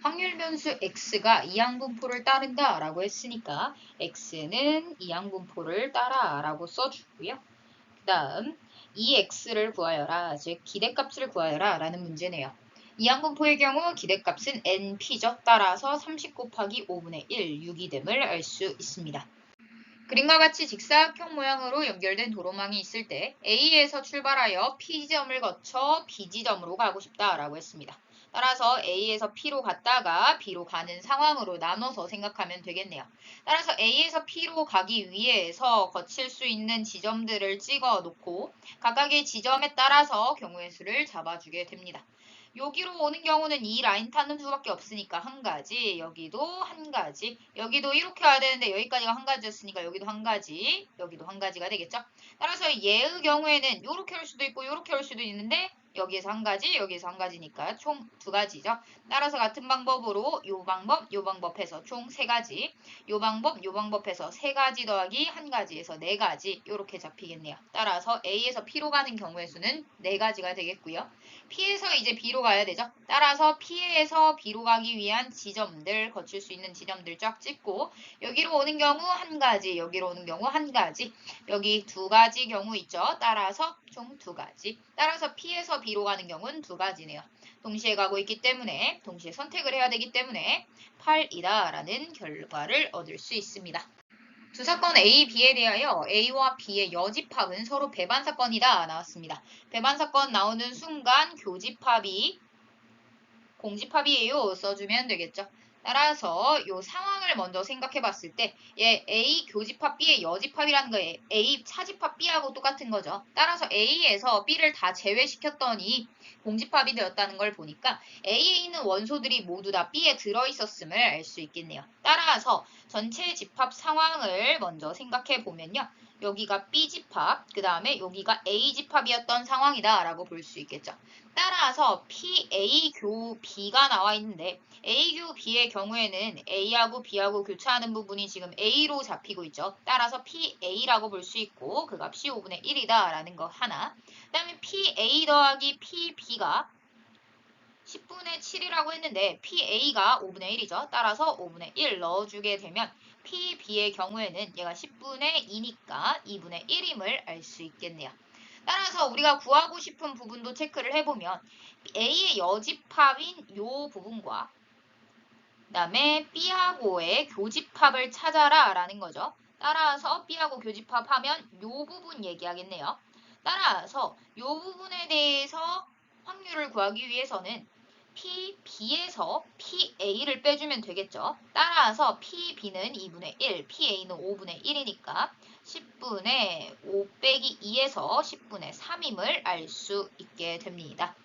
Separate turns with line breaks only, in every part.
확률 변수 x가 이항분포를 따른다 라고 했으니까 x는 이항분포를 따라 라고 써주고요. 그 다음 이 x를 구하여라, 즉 기대값을 구하여라 라는 문제네요. 이항분포의 경우 기대값은 np죠. 따라서 30 곱하기 5분의 1, 6이 됨을 알 수 있습니다. 그림과 같이 직사각형 모양으로 연결된 도로망이 있을 때 A에서 출발하여 P지점을 거쳐 B지점으로 가고 싶다라고 했습니다. 따라서 A에서 P로 갔다가 B로 가는 상황으로 나눠서 생각하면 되겠네요. 따라서 A에서 P로 가기 위해서 거칠 수 있는 지점들을 찍어 놓고 각각의 지점에 따라서 경우의 수를 잡아주게 됩니다. 여기로 오는 경우는 이 라인 타는 수밖에 없으니까 한 가지, 여기도 한 가지, 여기도 이렇게 와야 되는데 여기까지가 한 가지였으니까 여기도 한 가지, 여기도 한 가지가 되겠죠. 따라서 얘의 경우에는 이렇게 올 수도 있고 이렇게 올 수도 있는데 여기에서 한 가지, 여기에서 한 가지니까 총 두 가지죠. 따라서 같은 방법으로 요 방법 해서 총 세 가지, 요 방법 해서 세 가지 더하기 한 가지에서 네 가지 이렇게 잡히겠네요. 따라서 A에서 P로 가는 경우의 수는 네 가지가 되겠고요. P에서 이제 B로 가야 되죠. 따라서 P에서 B로 가기 위한 지점들, 거칠 수 있는 지점들 쫙 찍고 여기로 오는 경우 한 가지, 여기로 오는 경우 한 가지, 여기 두 가지 경우 있죠. 따라서 총 두 가지. 따라서 P에서 B로 가는 경우는 두 가지네요. 동시에 가고 있기 때문에, 동시에 선택을 해야 되기 때문에 8이다 라는 결과를 얻을 수 있습니다. 두 사건 A, B에 대하여 A와 B의 여집합은 서로 배반사건이다 나왔습니다. 배반사건 나오는 순간 교집합이 공집합이에요 써주면 되겠죠. 따라서 이 상황을 먼저 생각해 봤을 때 얘 A 교집합 B의 여집합이라는 거에 A 차집합 B하고 똑같은 거죠. 따라서 A에서 B를 다 제외시켰더니 공집합이 되었다는 걸 보니까 A에 있는 원소들이 모두 다 B에 들어있었음을 알 수 있겠네요. 따라서 전체 집합 상황을 먼저 생각해 보면요. 여기가 B집합, 그 다음에 여기가 A집합이었던 상황이다 라고 볼 수 있겠죠. 따라서 PA 교 B가 나와 있는데 A 교 B의 경우에는 A하고 B하고 교차하는 부분이 지금 A로 잡히고 있죠. 따라서 PA라고 볼 수 있고 그 값이 5분의 1이다 라는 거 하나. 그 다음에 PA 더하기 PB가 10분의 7이라고 했는데 PA가 5분의 1이죠. 따라서 5분의 1 넣어주게 되면 PB의 경우에는 얘가 10분의 2니까 2분의 1임을 알 수 있겠네요. 따라서 우리가 구하고 싶은 부분도 체크를 해보면 A의 여집합인 이 부분과 그 다음에 B하고의 교집합을 찾아라 라는 거죠. 따라서 B하고 교집합하면 이 부분 얘기하겠네요. 따라서 이 부분에 대해서 확률을 구하기 위해서는 PB에서 PA를 빼주면 되겠죠. 따라서 PB는 2분의 1, PA는 5분의 1이니까 10분의 5 빼기 2에서 10분의 3임을 알 수 있게 됩니다.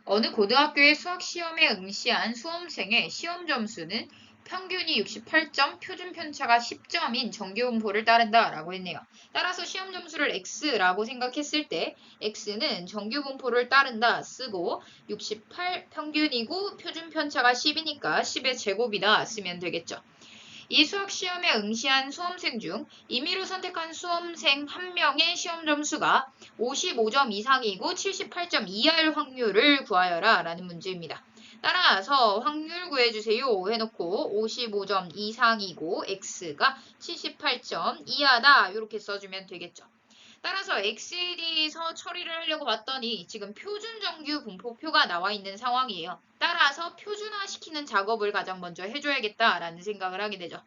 어느 고등학교의 수학시험에 응시한 수험생의 시험 점수는 평균이 68점, 표준 편차가 10점인 정규분포를 따른다 라고 했네요. 따라서 시험 점수를 x라고 생각했을 때 x는 정규분포를 따른다 쓰고 68 평균이고 표준 편차가 10이니까 10의 제곱이다 쓰면 되겠죠. 이 수학시험에 응시한 수험생 중 임의로 선택한 수험생 1명의 시험 점수가 55점 이상이고 78점 이하일 확률을 구하여라 라는 문제입니다. 따라서 확률 구해주세요 해놓고 55점 이상이고 x가 78점 이하다 이렇게 써주면 되겠죠. 따라서 x에 대해서 처리를 하려고 봤더니 지금 표준정규 분포표가 나와 있는 상황이에요. 따라서 표준화시키는 작업을 가장 먼저 해줘야겠다라는 생각을 하게 되죠.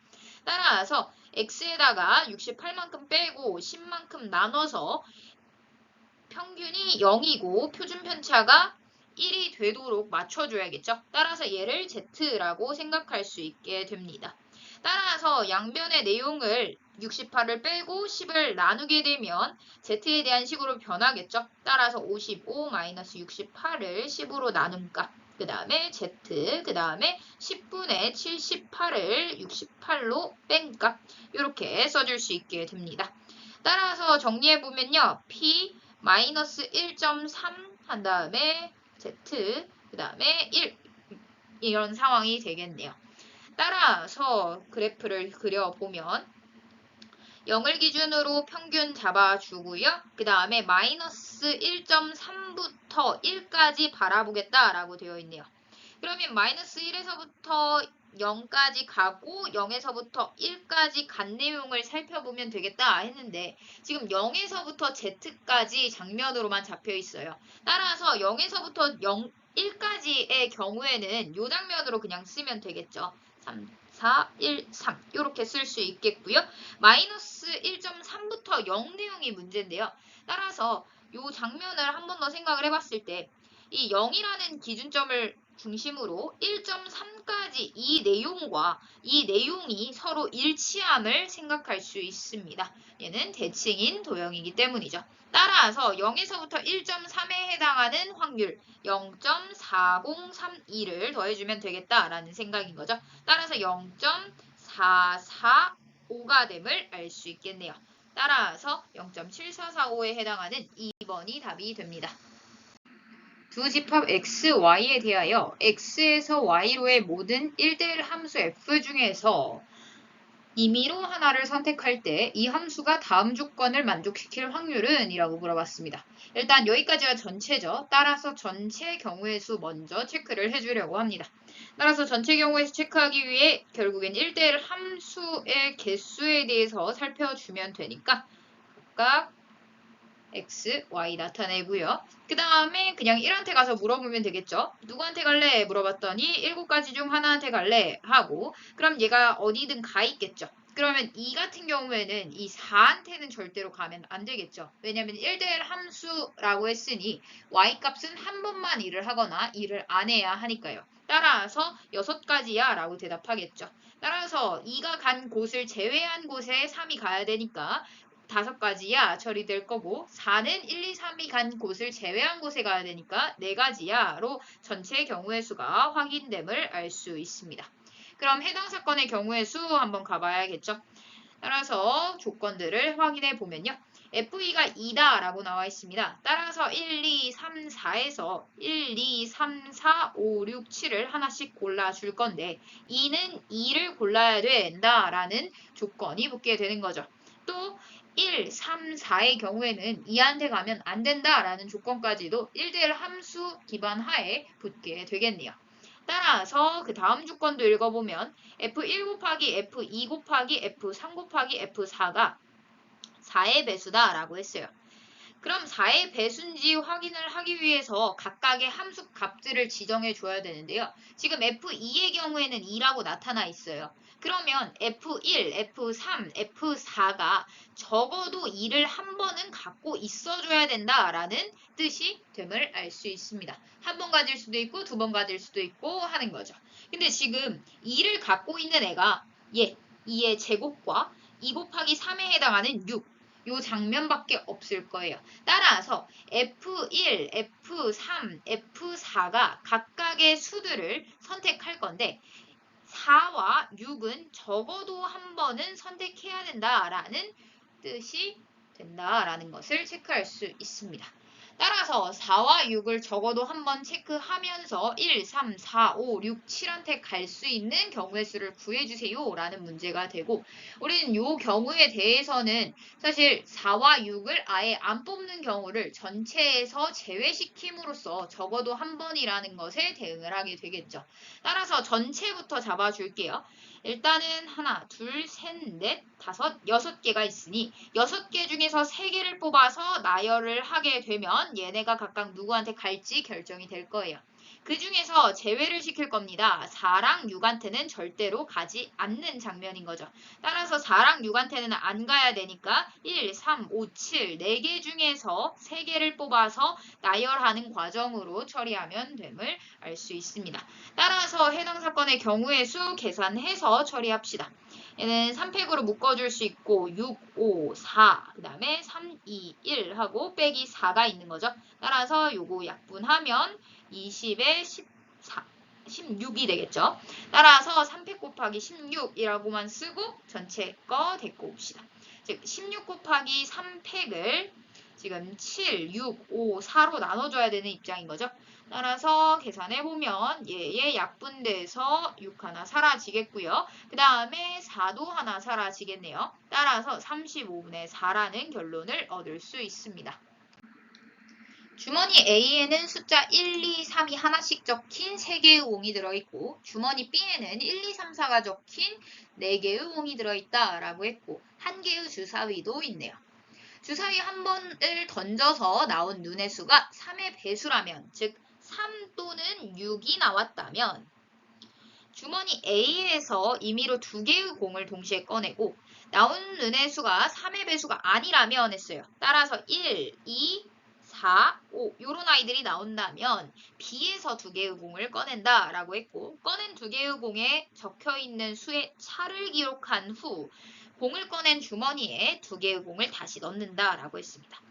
따라서 x에다가 68만큼 빼고 10만큼 나눠서 평균이 0이고 표준 편차가 1이 되도록 맞춰줘야겠죠. 따라서 얘를 z라고 생각할 수 있게 됩니다. 따라서 양변의 내용을 68을 빼고 10을 나누게 되면 z에 대한 식으로 변하겠죠. 따라서 55-68을 10으로 나눈 값, 그 다음에 z, 그 다음에 10분의 78을 68로 뺀 값, 이렇게 써줄 수 있게 됩니다. 따라서 정리해보면요. p 마이너스 1.3 한 다음에 z, 그 다음에 1 이런 상황이 되겠네요. 따라서 그래프를 그려보면 0을 기준으로 평균 잡아주고요. 그 다음에 마이너스 1.3부터 1까지 바라보겠다라고 되어 있네요. 그러면 마이너스 1에서부터 0까지 가고 0에서부터 1까지 간 내용을 살펴보면 되겠다 했는데 지금 0에서부터 Z까지 장면으로만 잡혀 있어요. 따라서 0에서부터 1까지의 경우에는 이 장면으로 그냥 쓰면 되겠죠. 3, 4, 1, 3 이렇게 쓸 수 있겠고요. 마이너스 1.3부터 0 내용이 문제인데요. 따라서 이 장면을 한 번 더 생각을 해봤을 때 이 0이라는 기준점을 중심으로 1.3까지 이 내용이 서로 일치함을 생각할 수 있습니다. 얘는 대칭인 도형이기 때문이죠. 따라서 0에서부터 1.3에 해당하는 확률 0.4032를 더해주면 되겠다라는 생각인 거죠. 따라서 0.4445가 됨을 알 수 있겠네요. 따라서 0.7445에 해당하는 2번이 답이 됩니다. 두 집합 x, y에 대하여 x에서 y로의 모든 1대1 함수 f 중에서 임의로 하나를 선택할 때 이 함수가 다음 조건을 만족시킬 확률은? 이라고 물어봤습니다. 일단 여기까지가 전체죠. 따라서 전체 경우의 수 먼저 체크를 해주려고 합니다. 따라서 전체 경우의 수 체크하기 위해 결국엔 1대1 함수의 개수에 대해서 살펴주면 되니까 각각 x, y 나타내고요. 그 다음에 그냥 1한테 가서 물어보면 되겠죠. 누구한테 갈래? 물어봤더니 7가지 중 하나한테 갈래? 하고 그럼 얘가 어디든 가 있겠죠. 그러면 2 같은 경우에는 이 4한테는 절대로 가면 안 되겠죠. 왜냐면 1대1 함수라고 했으니 y 값은 한 번만 일을 하거나 일을 안 해야 하니까요. 따라서 6가지야 라고 대답하겠죠. 따라서 2가 간 곳을 제외한 곳에 3이 가야 되니까 5가지야 처리될 거고 4는 1, 2, 3이 간 곳을 제외한 곳에 가야 되니까 4가지야로 전체 경우의 수가 확인됨을 알 수 있습니다. 그럼 해당 사건의 경우의 수 한번 가봐야겠죠. 따라서 조건들을 확인해 보면요. FE가 2다 라고 나와 있습니다. 따라서 1, 2, 3, 4에서 1, 2, 3, 4, 5, 6, 7을 하나씩 골라줄 건데 2는 2를 골라야 된다 라는 조건이 붙게 되는 거죠. 또 1, 3, 4의 경우에는 2한테 가면 안 된다라는 조건까지도 1대1 함수 기반 하에 붙게 되겠네요. 따라서 그 다음 조건도 읽어보면 F1 곱하기 F2 곱하기 F3 곱하기 F4가 4의 배수다 라고 했어요. 그럼 4의 배수인지 확인을 하기 위해서 각각의 함수 값들을 지정해 줘야 되는데요. 지금 F2의 경우에는 2라고 나타나 있어요. 그러면 F1, F3, F4가 적어도 2를 한 번은 갖고 있어줘야 된다라는 뜻이 됨을 알 수 있습니다. 한 번 가질 수도 있고 2번 가질 수도 있고 하는 거죠. 근데 지금 2를 갖고 있는 애가 2의 제곱과 2 곱하기 3에 해당하는 6. 요 장면밖에 없을 거예요. 따라서 F1, F3, F4가 각각의 수들을 선택할 건데 4와 6은 적어도 한 번은 선택해야 된다라는 뜻이 된다라는 것을 체크할 수 있습니다. 따라서 4와 6을 적어도 한번 체크하면서 1, 3, 4, 5, 6, 7한테 갈 수 있는 경우의 수를 구해주세요 라는 문제가 되고 우리는 이 경우에 대해서는 사실 4와 6을 아예 안 뽑는 경우를 전체에서 제외시킴으로써 적어도 한 번이라는 것에 대응을 하게 되겠죠. 따라서 전체부터 잡아줄게요. 일단은 하나, 둘, 셋, 넷, 다섯, 6개가 있으니 6개 중에서 3개를 뽑아서 나열을 하게 되면 얘네가 각각 누구한테 갈지 결정이 될 거예요. 그 중에서 제외를 시킬 겁니다. 4랑 6한테는 절대로 가지 않는 장면인 거죠. 따라서 4랑 6한테는 안 가야 되니까 1, 3, 5, 7, 4개 중에서 3개를 뽑아서 나열하는 과정으로 처리하면 됨을 알 수 있습니다. 따라서 해당 사건의 경우의 수 계산해서 처리합시다. 얘는 3팩으로 묶어줄 수 있고 6, 5, 4, 그 다음에 3, 2, 1 하고 빼기 4가 있는 거죠. 따라서 요거 약분하면 20에 14, 16이 되겠죠. 따라서 3팩 곱하기 16이라고만 쓰고 전체 거 데리고 옵시다. 즉 16 곱하기 3팩을 지금 7, 6, 5, 4로 나눠줘야 되는 입장인 거죠. 따라서 계산해보면 얘의 약분돼서 6 하나 사라지겠고요. 그 다음에 4도 하나 사라지겠네요. 따라서 35분의 4라는 결론을 얻을 수 있습니다. 주머니 A에는 숫자 1, 2, 3이 하나씩 적힌 3개의 옹이 들어있고 주머니 B에는 1, 2, 3, 4가 적힌 4개의 옹이 들어있다 라고 했고 한 개의 주사위도 있네요. 주사위 한 번을 던져서 나온 눈의 수가 3의 배수라면 즉 3 또는 6이 나왔다면 주머니 A에서 임의로 2개의 공을 동시에 꺼내고 나온 눈의 수가 3의 배수가 아니라면 했어요. 따라서 1, 2, 4, 5 이런 아이들이 나온다면 B에서 2개의 공을 꺼낸다 라고 했고 꺼낸 2개의 공에 적혀있는 수의 차를 기록한 후 공을 꺼낸 주머니에 2개의 공을 다시 넣는다 라고 했습니다.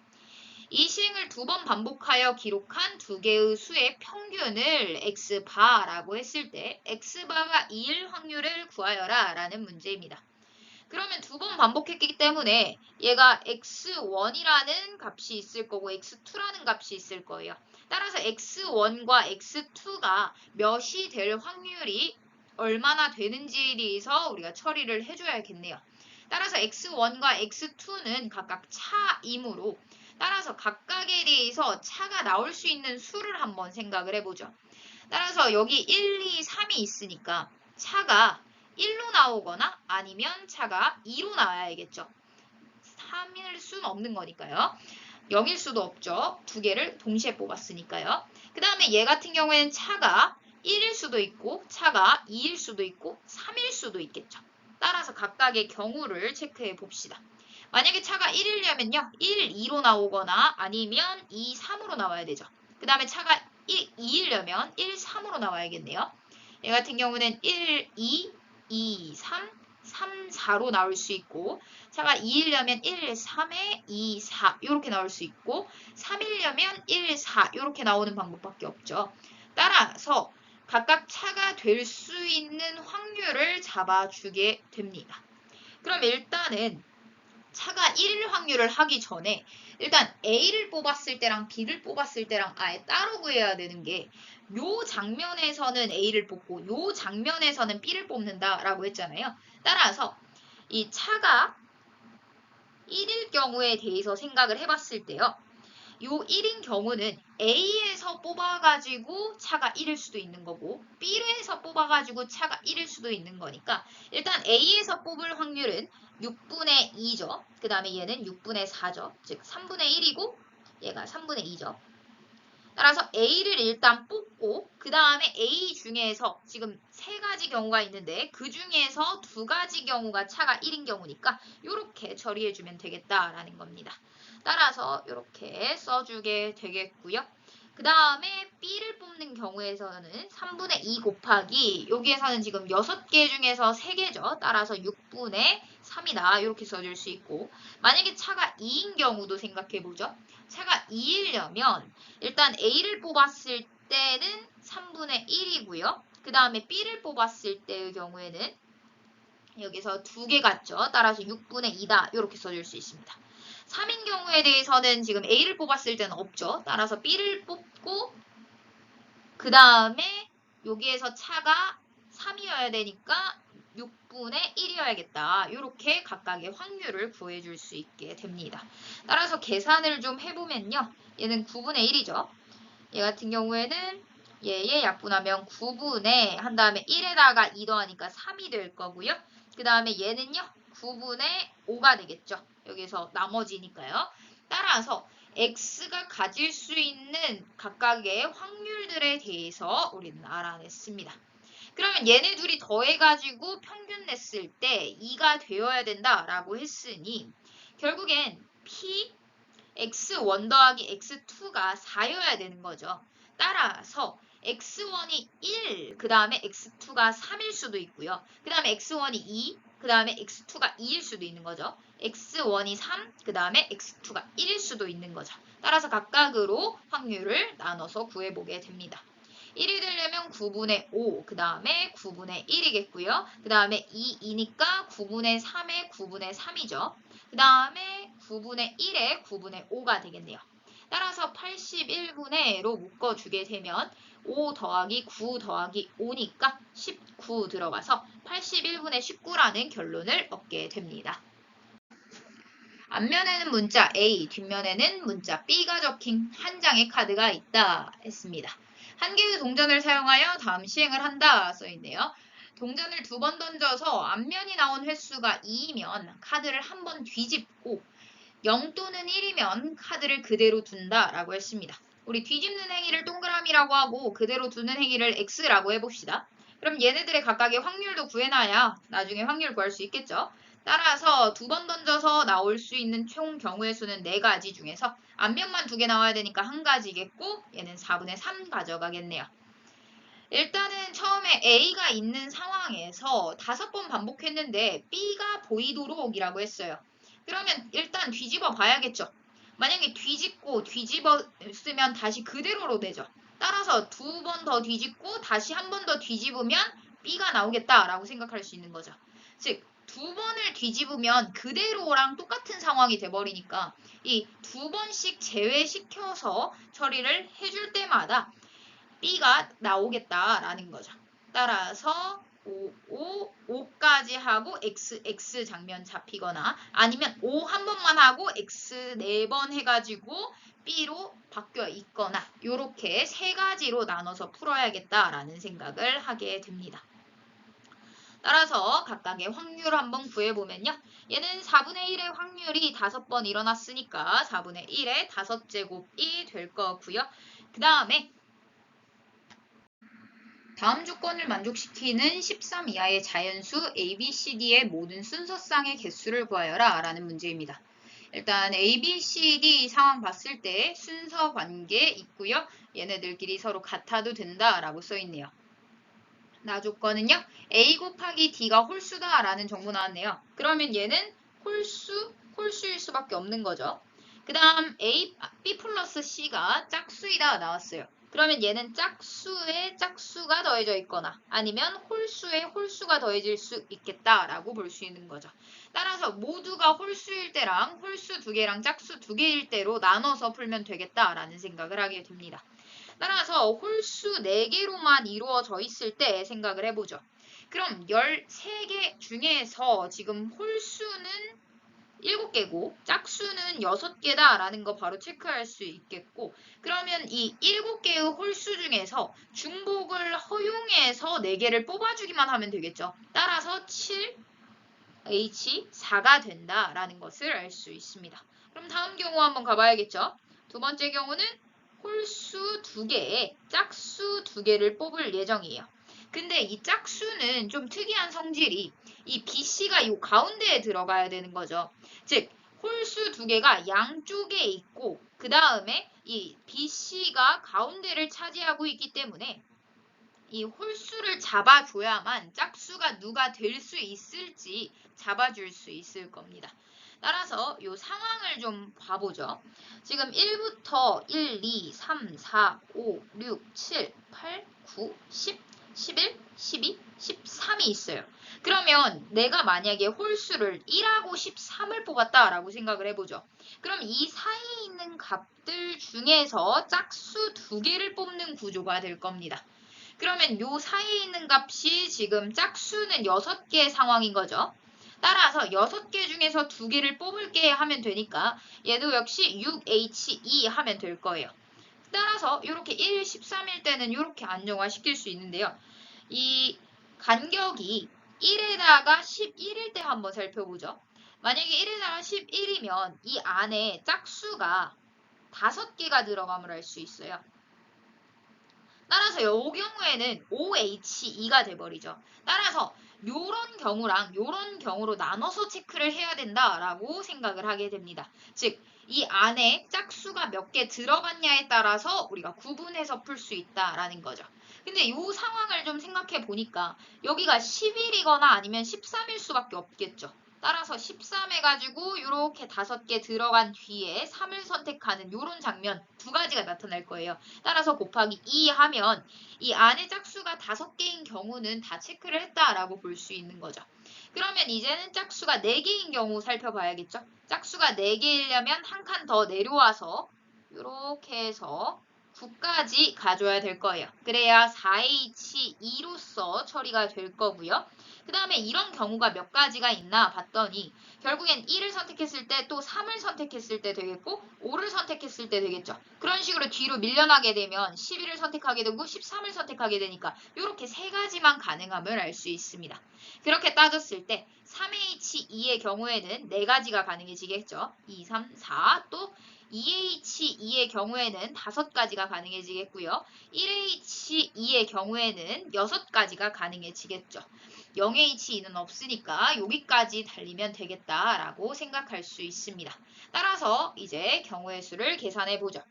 이 시행을 2번 반복하여 기록한 2개의 수의 평균을 x바라고 했을 때 x바가 2일 확률을 구하여라 라는 문제입니다. 그러면 2번 반복했기 때문에 얘가 x1이라는 값이 있을 거고 x2라는 값이 있을 거예요. 따라서 x1과 x2가 몇이 될 확률이 얼마나 되는지에 대해서 우리가 처리를 해줘야겠네요. 따라서 x1과 x2는 각각 차이므로 따라서 각각에 대해서 차가 나올 수 있는 수를 한번 생각을 해보죠. 따라서 여기 1, 2, 3이 있으니까 차가 1로 나오거나 아니면 차가 2로 나와야겠죠. 3일 수는 없는 거니까요. 0일 수도 없죠. 2개를 동시에 뽑았으니까요. 그 다음에 얘 같은 경우에는 차가 1일 수도 있고 차가 2일 수도 있고 3일 수도 있겠죠. 따라서 각각의 경우를 체크해 봅시다. 만약에 차가 1이려면요. 1, 2로 나오거나 아니면 2, 3으로 나와야 되죠. 그 다음에 차가 2이려면 1, 3으로 나와야겠네요. 얘 같은 경우는 1, 2, 2, 3, 3, 4로 나올 수 있고 차가 2이려면 1, 3에 2, 4 이렇게 나올 수 있고 3이려면 1, 4 이렇게 나오는 방법밖에 없죠. 따라서 각각 차가 될 수 있는 확률을 잡아주게 됩니다. 그럼 일단은 차가 1일 확률을 하기 전에 일단 A를 뽑았을 때랑 B를 뽑았을 때랑 아예 따로 구해야 되는 게 요 장면에서는 A를 뽑고 요 장면에서는 B를 뽑는다라고 했잖아요. 따라서 이 차가 1일 경우에 대해서 생각을 해봤을 때요. 요 1인 경우는 A에서 뽑아가지고 차가 1일 수도 있는 거고 B에서 뽑아가지고 차가 1일 수도 있는 거니까 일단 A에서 뽑을 확률은 6분의 2죠. 그 다음에 얘는 6분의 4죠. 즉 3분의 1이고 얘가 3분의 2죠. 따라서 A를 일단 뽑고 그 다음에 A 중에서 지금 3가지 경우가 있는데 그 중에서 2가지 경우가 차가 1인 경우니까 이렇게 처리해주면 되겠다라는 겁니다. 따라서 이렇게 써주게 되겠고요. 그 다음에 B를 뽑는 경우에서는 3분의 2 곱하기 여기에서는 지금 6개 중에서 3개죠. 따라서 6분의 3이다. 이렇게 써줄 수 있고 만약에 차가 2인 경우도 생각해보죠. 차가 2이려면 일단 A를 뽑았을 때는 3분의 1이고요. 그 다음에 B를 뽑았을 때의 경우에는 여기서 2개 같죠. 따라서 6분의 2다. 이렇게 써줄 수 있습니다. 3인 경우에 대해서는 지금 A를 뽑았을 때는 없죠. 따라서 B를 뽑고 그 다음에 여기에서 차가 3이어야 되니까 6분의 1이어야겠다. 이렇게 각각의 확률을 구해줄 수 있게 됩니다. 따라서 계산을 좀 해보면요. 얘는 9분의 1이죠. 얘 같은 경우에는 얘의 약분하면 9분의 한 다음에 1에다가 2 더하니까 3이 될 거고요. 그 다음에 얘는요. 9분의 5가 되겠죠. 여기서 나머지니까요. 따라서 x가 가질 수 있는 각각의 확률들에 대해서 우리는 알아냈습니다. 그러면 얘네 둘이 더해가지고 평균 냈을 때 2가 되어야 된다라고 했으니 결국엔 p x1 더하기 x2가 4여야 되는 거죠. 따라서 x1이 1, 그 다음에 x2가 3일 수도 있고요. 그 다음에 x1이 2, 그 다음에 x2가 2일 수도 있는 거죠. x1이 3, 그 다음에 x2가 1일 수도 있는 거죠. 따라서 각각으로 확률을 나눠서 구해보게 됩니다. 1이 되려면 9분의 5, 그 다음에 9분의 1이겠고요. 그 다음에 2니까 9분의 3에 9분의 3이죠. 그 다음에 9분의 1에 9분의 5가 되겠네요. 따라서 81분의로 묶어주게 되면 5 더하기 9 더하기 5니까 19 들어가서 81분의 19라는 결론을 얻게 됩니다. 앞면에는 문자 A, 뒷면에는 문자 B가 적힌 한 장의 카드가 있다 했습니다. 한 개의 동전을 사용하여 다음 시행을 한다 써있네요. 동전을 2번 던져서 앞면이 나온 횟수가 2이면 카드를 한 번 뒤집고 0 또는 1이면 카드를 그대로 둔다 라고 했습니다. 우리 뒤집는 행위를 동그라미라고 하고 그대로 두는 행위를 X라고 해봅시다. 그럼 얘네들의 각각의 확률도 구해놔야 나중에 확률 구할 수 있겠죠. 따라서 2번 던져서 나올 수 있는 총 경우의 수는 4가지 중에서 앞면만 2개 나와야 되니까 1가지겠고 얘는 4분의 3 가져가겠네요. 일단은 처음에 A가 있는 상황에서 5번 반복했는데 B가 보이도록 이라고 했어요. 그러면 일단 뒤집어 봐야겠죠. 만약에 뒤집어 쓰면 다시 그대로로 되죠. 따라서 2번 더 뒤집고 다시 한 번 더 뒤집으면 B가 나오겠다라고 생각할 수 있는 거죠. 즉 2번을 뒤집으면 그대로랑 똑같은 상황이 돼버리니까 이 2번씩 제외시켜서 처리를 해줄 때마다 B가 나오겠다라는 거죠. 따라서 5까지 하고 X 장면 잡히거나 아니면 5 한 번만 하고 X 4번 해가지고 B로 바뀌어 있거나 이렇게 3가지로 나눠서 풀어야겠다라는 생각을 하게 됩니다. 따라서 각각의 확률 한번 구해보면요. 얘는 4분의 1의 확률이 5번 일어났으니까 4분의 1의 5제곱이 될 거고요. 그 다음에 다음 조건을 만족시키는 13 이하의 자연수 A, B, C, D의 모든 순서쌍의 개수를 구하여라 라는 문제입니다. 일단 A, B, C, D 상황 봤을 때 순서 관계 있고요. 얘네들끼리 서로 같아도 된다 라고 써있네요. 나 조건은요. A 곱하기 D가 홀수다 라는 정보 나왔네요. 그러면 얘는 홀수일 수밖에 없는 거죠. 그 다음 B 플러스 C가 짝수이다 나왔어요. 그러면 얘는 짝수에 짝수가 더해져 있거나 아니면 홀수에 홀수가 더해질 수 있겠다라고 볼 수 있는 거죠. 따라서 모두가 홀수일 때랑 홀수 2개랑 짝수 2개일 때로 나눠서 풀면 되겠다라는 생각을 하게 됩니다. 따라서 홀수 4개로만 이루어져 있을 때 생각을 해보죠. 그럼 13개 중에서 지금 홀수는 7개고 짝수는 6개다 라는 거 바로 체크할 수 있겠고 그러면 이 7개의 홀수 중에서 중복을 허용해서 4개를 뽑아주기만 하면 되겠죠. 따라서 7H4가 된다라는 것을 알 수 있습니다. 그럼 다음 경우 한번 가봐야겠죠. 두 번째 경우는 홀수 2개에 짝수 2개를 뽑을 예정이에요. 근데 이 짝수는 좀 특이한 성질이 이 BC가 이 가운데에 들어가야 되는 거죠. 즉 홀수 2개가 양쪽에 있고 그 다음에 이 BC가 가운데를 차지하고 있기 때문에 이 홀수를 잡아줘야만 짝수가 누가 될 수 있을지 잡아줄 수 있을 겁니다. 따라서 이 상황을 좀 봐보죠. 지금 1부터 1, 2, 3, 4, 5, 6, 7, 8, 9, 10, 11, 12, 13이 있어요. 그러면 내가 만약에 홀수를 1하고 13을 뽑았다라고 생각을 해보죠. 그럼 이 사이에 있는 값들 중에서 짝수 2개를 뽑는 구조가 될 겁니다. 그러면 요 사이에 있는 값이 지금 짝수는 6개의 상황인 거죠. 따라서 6개 중에서 2개를 뽑을게 하면 되니까 얘도 역시 6H2 하면 될 거예요. 따라서 이렇게 1, 13일 때는 이렇게 안정화시킬 수 있는데요. 이 간격이 1에다가 11일 때 한번 살펴보죠. 만약에 1에다가 11이면 이 안에 짝수가 5개가 들어감을 할 수 있어요. 따라서 이 경우에는 OH2가 돼버리죠. 따라서 요런 경우랑 요런 경우로 나눠서 체크를 해야 된다라고 생각을 하게 됩니다. 즉, 이 안에 짝수가 몇 개 들어갔냐에 따라서 우리가 구분해서 풀 수 있다라는 거죠. 근데 이 상황을 좀 생각해 보니까 여기가 10일이거나 아니면 13일 수밖에 없겠죠. 따라서 13 해가지고 이렇게 5개 들어간 뒤에 3을 선택하는 이런 장면 2가지가 나타날 거예요. 따라서 곱하기 2 하면 이 안에 짝수가 5개인 경우는 다 체크를 했다라고 볼 수 있는 거죠. 그러면 이제는 짝수가 4개인 경우 살펴봐야겠죠. 짝수가 4개이려면 한 칸 더 내려와서 이렇게 해서 9까지 가져야 될 거예요. 그래야 4H2로서 처리가 될 거고요. 그 다음에 이런 경우가 몇 가지가 있나 봤더니 결국엔 1을 선택했을 때 또 3을 선택했을 때 되겠고 5를 선택했을 때 되겠죠. 그런 식으로 뒤로 밀려나게 되면 11을 선택하게 되고 13을 선택하게 되니까 이렇게 세 가지만 가능함을 알 수 있습니다. 그렇게 따졌을 때 3H2의 경우에는 네 가지가 가능해지겠죠. 2, 3, 4, 또 2H2의 경우에는 5가지가 가능해지겠고요. 1H2의 경우에는 6가지가 가능해지겠죠. 0H2는 없으니까 여기까지 달리면 되겠다라고 생각할 수 있습니다. 따라서 이제 경우의 수를 계산해 보죠.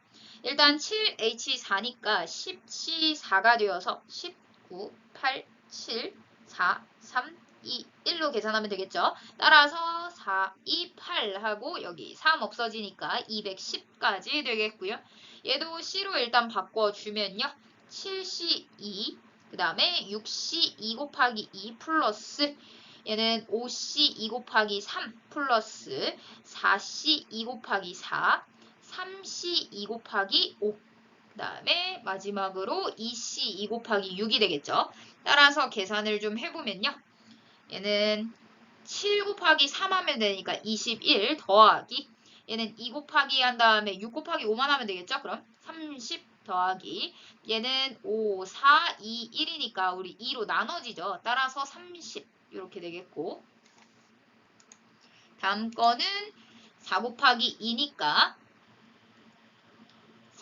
일단 7H4니까 10C4가 되어서 19, 8, 7, 4, 3, 2, 1로 계산하면 되겠죠. 따라서 4, 2, 8 하고 여기 3 없어지니까 210까지 되겠고요. 얘도 C로 일단 바꿔주면요. 7C2 그 다음에 6C 2 곱하기 2 플러스 얘는 5C 2 곱하기 3 플러스 4C 2 곱하기 4 3C 2 곱하기 5 그 다음에 마지막으로 2C 2 곱하기 6이 되겠죠. 따라서 계산을 좀 해보면요. 얘는 7 곱하기 3 하면 되니까 21 더하기 얘는 2 곱하기 한 다음에 6 곱하기 5만 하면 되겠죠. 그럼 30 더하기 얘는 5, 4, 2, 1이니까 우리 2로 나눠지죠. 따라서 30 이렇게 되겠고 다음 거는 4 곱하기 2니까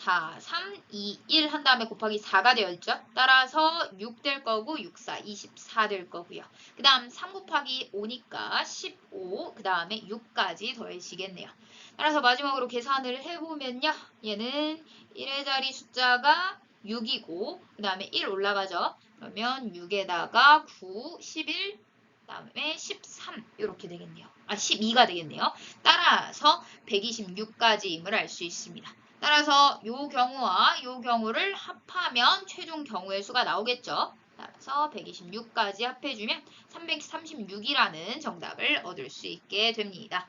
4, 3, 2, 1 한 다음에 곱하기 4가 되어 있죠. 따라서 6 될 거고 6, 4, 24 될 거고요. 그 다음 3 곱하기 5니까 15, 그 다음에 6까지 더해지겠네요. 따라서 마지막으로 계산을 해보면요. 얘는 1의 자리 숫자가 6이고 그 다음에 1 올라가죠. 그러면 6에다가 9, 11, 그 다음에 13 이렇게 되겠네요. 12가 되겠네요. 따라서 126까지임을 알 수 있습니다. 따라서 요 경우와 요 경우를 합하면 최종 경우의 수가 나오겠죠. 따라서 126까지 합해주면 336이라는 정답을 얻을 수 있게 됩니다.